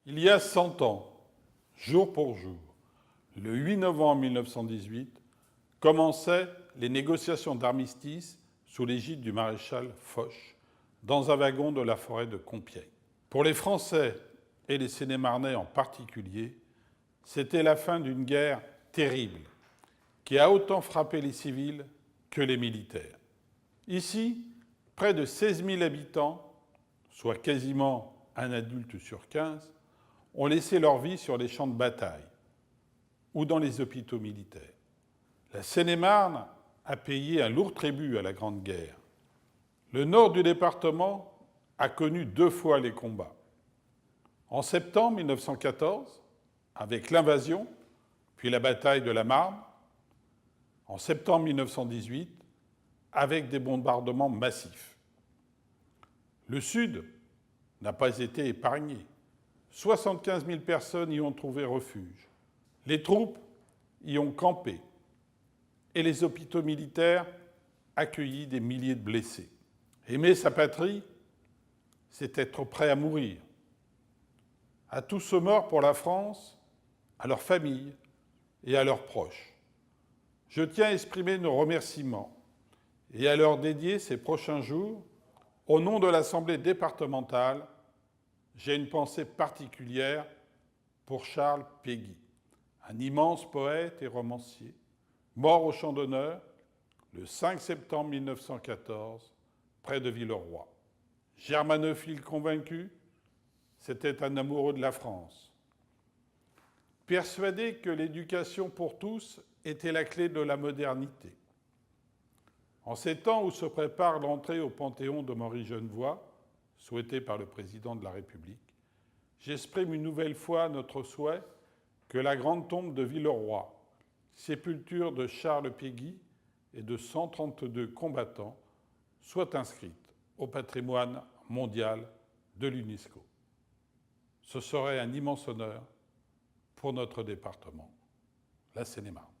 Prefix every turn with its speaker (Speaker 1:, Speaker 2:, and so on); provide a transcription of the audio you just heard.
Speaker 1: Il y a 100 ans, jour pour jour, le 8 novembre 1918, commençaient les négociations d'armistice sous l'égide du maréchal Foch, dans un wagon de la forêt de Compiègne. Pour les Français et les Seine-et-Marnais en particulier, c'était la fin d'une guerre terrible qui a autant frappé les civils que les militaires. Ici, près de 16 000 habitants, soit quasiment un adulte sur 15, ont laissé leur vie sur les champs de bataille ou dans les hôpitaux militaires. La Seine-et-Marne a payé un lourd tribut à la Grande Guerre. Le nord du département a connu 2 fois les combats. En septembre 1914, avec l'invasion, puis la bataille de la Marne. En septembre 1918, avec des bombardements massifs. Le Sud n'a pas été épargné. 75 000 personnes y ont trouvé refuge. Les troupes y ont campé. Et les hôpitaux militaires accueilli des milliers de blessés. Aimer sa patrie, c'est être prêt à mourir. À tous ceux morts pour la France, à leurs familles et à leurs proches. Je tiens à exprimer nos remerciements et à leur dédier ces prochains jours. Au nom de l'Assemblée départementale, j'ai une pensée particulière pour Charles Péguy, un immense poète et romancier, mort au Champ d'Honneur le 5 septembre 1914, près de Villeroy. Germanophile convaincu, c'était un amoureux de la France. Persuadé que l'éducation pour tous était la clé de la modernité. En ces temps où se prépare l'entrée au Panthéon de Marie Genevoix, souhaitée par le président de la République, j'exprime une nouvelle fois notre souhait que la grande tombe de Villeroy, sépulture de Charles Péguy et de 132 combattants, soit inscrite au patrimoine mondial de l'UNESCO. Ce serait un immense honneur pour notre département, la Seine-et-Marne.